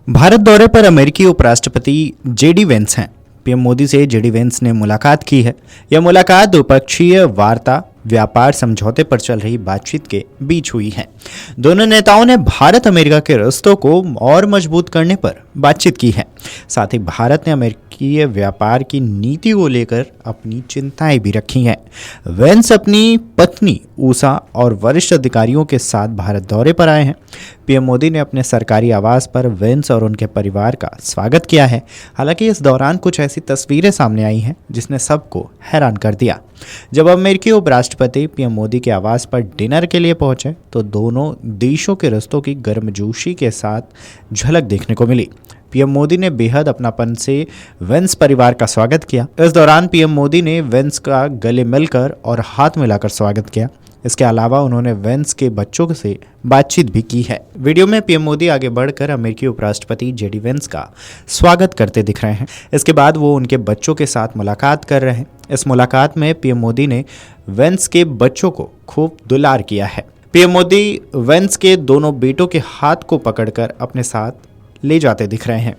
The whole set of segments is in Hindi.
भारत दौरे पर अमेरिकी उपराष्ट्रपति जेडी वेंस हैं। पीएम मोदी से जेडी वेंस ने मुलाकात की है। यह मुलाकात द्विपक्षीय वार्ता व्यापार समझौते पर चल रही बातचीत के बीच हुई है। दोनों नेताओं ने भारत अमेरिका के रिश्तों को और मजबूत करने पर बातचीत की है। साथ ही भारत ने अमेरिकी व्यापार की नीति को लेकर अपनी चिंताएं भी रखी हैं। वेंस अपनी पत्नी ऊषा और वरिष्ठ अधिकारियों के साथ भारत दौरे पर आए हैं। पीएम मोदी ने अपने सरकारी आवास पर वेंस और उनके परिवार का स्वागत किया है। हालांकि इस दौरान कुछ ऐसी तस्वीरें सामने आई हैं जिसने सबको हैरान कर दिया। जब अमेरिकी उपराष्ट्रपति पीएम मोदी के आवास पर डिनर के लिए पहुंचे तो दोनों देशों के रिश्तों की गर्मजोशी के साथ झलक देखने को मिली। पीएम मोदी ने बेहद अपनापन से वेंस परिवार का स्वागत किया। इस दौरान पीएम मोदी ने वेंस का गले मिलकर और हाथ मिलाकर स्वागत किया। इसके अलावा उन्होंने वेंस के बच्चों से बातचीत भी की है। वीडियो में पीएम मोदी आगे बढ़कर अमेरिकी उपराष्ट्रपति जेडी वेंस का स्वागत करते दिख रहे हैं। इसके बाद वो उनके बच्चों के साथ मुलाकात कर रहे हैं। इस मुलाकात में पीएम मोदी ने वेंस के बच्चों को खूब दुलार किया है। पीएम मोदी वेंस के दोनों बेटों के हाथ को पकड़कर अपने साथ ले जाते दिख रहे हैं।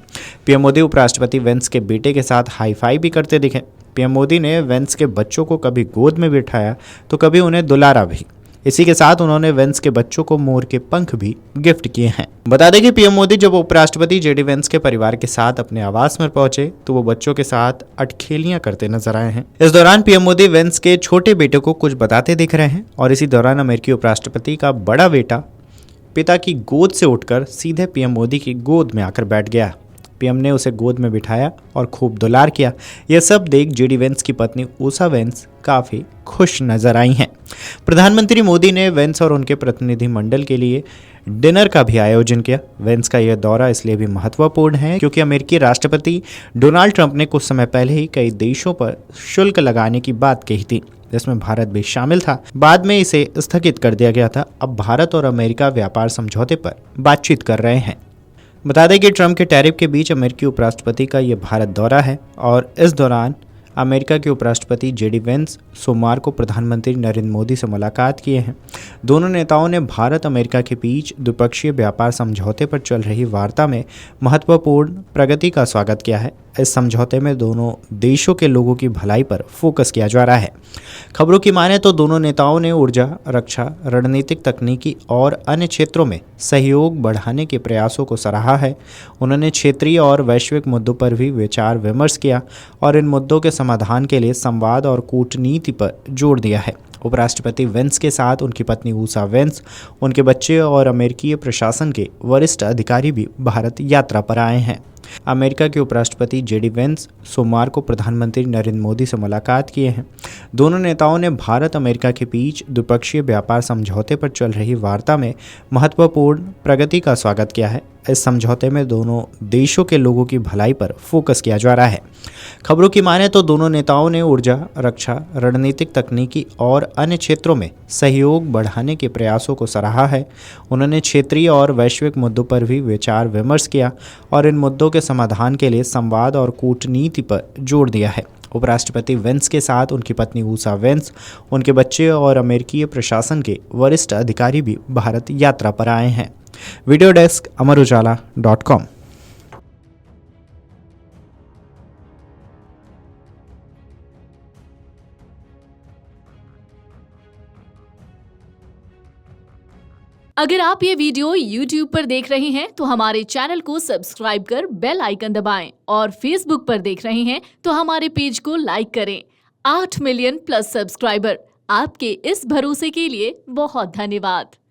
पीएम मोदी उपराष्ट्रपति वेंस के बेटे के साथ हाई फाई भी करते दिखे। पीएम मोदी ने वेंस के बच्चों को कभी गोद में बिठाया तो कभी उन्हें दुलारा भी। इसी के साथ उन्होंने वेंस के बच्चों को मोर के पंख भी गिफ्ट किए हैं। बता दें कि पीएम मोदी जब उपराष्ट्रपति जेडी वेंस के परिवार के साथ अपने आवास में पहुंचे तो वो बच्चों के साथ अटखेलियां करते नजर आए हैं। इस दौरान पीएम मोदी वेंस के छोटे बेटे को कुछ बताते दिख रहे हैं और इसी दौरान अमेरिकी उपराष्ट्रपति का बड़ा बेटा पिता की गोद से उठकर सीधे पीएम मोदी की गोद में आकर बैठ गया। पीएम ने उसे गोद में बिठाया और खूब दुलार किया। यह सब देख जेडी वेंस की पत्नी ऊषा वेंस काफ़ी खुश नजर आई हैं। प्रधानमंत्री मोदी ने वेंस और उनके प्रतिनिधि मंडल के लिए डिनर का भी आयोजन किया। वेंस का यह दौरा इसलिए भी महत्वपूर्ण है क्योंकि अमेरिकी राष्ट्रपति डोनाल्ड ट्रंप ने कुछ समय पहले ही कई देशों पर शुल्क लगाने की बात कही थी, जिसमें भारत भी शामिल था। बाद में इसे स्थगित कर दिया गया था। अब भारत और अमेरिका व्यापार समझौते पर बातचीत कर रहे हैं। बता दें कि ट्रंप के टैरिफ के बीच अमेरिकी उपराष्ट्रपति का यह भारत दौरा है और इस दौरान अमेरिका के उपराष्ट्रपति जेडी वेंस सोमवार को प्रधानमंत्री नरेंद्र मोदी से मुलाकात किए हैं। दोनों नेताओं ने भारत अमेरिका के बीच द्विपक्षीय व्यापार समझौते पर चल रही वार्ता में महत्वपूर्ण प्रगति का स्वागत किया है। इस समझौते में दोनों देशों के लोगों की भलाई पर फोकस किया जा रहा है। खबरों की माने तो दोनों नेताओं ने ऊर्जा, रक्षा, रणनीतिक तकनीकी और अन्य क्षेत्रों में सहयोग बढ़ाने के प्रयासों को सराहा है। उन्होंने क्षेत्रीय और वैश्विक मुद्दों पर भी विचार विमर्श किया और इन मुद्दों के समाधान के लिए संवाद और कूटनीति पर जोर दिया है। उपराष्ट्रपति वेंस के साथ उनकी पत्नी ऊषा वेंस, उनके बच्चे और अमेरिकी प्रशासन के वरिष्ठ अधिकारी भी भारत यात्रा पर आए हैं। अमेरिका के उपराष्ट्रपति जेडी वेंस सोमवार को प्रधानमंत्री नरेंद्र मोदी से मुलाकात किए हैं। दोनों नेताओं ने भारत अमेरिका के बीच द्विपक्षीय व्यापार समझौते पर चल रही वार्ता में महत्वपूर्ण प्रगति का स्वागत किया है। इस समझौते में दोनों देशों के लोगों की भलाई पर फोकस किया जा रहा है। खबरों की माने तो दोनों नेताओं ने ऊर्जा, रक्षा, रणनीतिक तकनीकी और अन्य क्षेत्रों में सहयोग बढ़ाने के प्रयासों को सराहा है। उन्होंने क्षेत्रीय और वैश्विक मुद्दों पर भी विचार विमर्श किया और इन मुद्दों के समाधान के लिए संवाद और कूटनीति पर जोर दिया है। उपराष्ट्रपति वेंस के साथ उनकी पत्नी ऊषा वेंस, उनके बच्चे और अमेरिकी प्रशासन के वरिष्ठ अधिकारी भी भारत यात्रा पर आए हैं। Video desk amarujala.com। अगर आप ये वीडियो YouTube पर देख रहे हैं तो हमारे चैनल को सब्सक्राइब कर बेल आइकन दबाएं और Facebook पर देख रहे हैं तो हमारे पेज को लाइक करें। 8 मिलियन प्लस सब्सक्राइबर, आपके इस भरोसे के लिए बहुत धन्यवाद।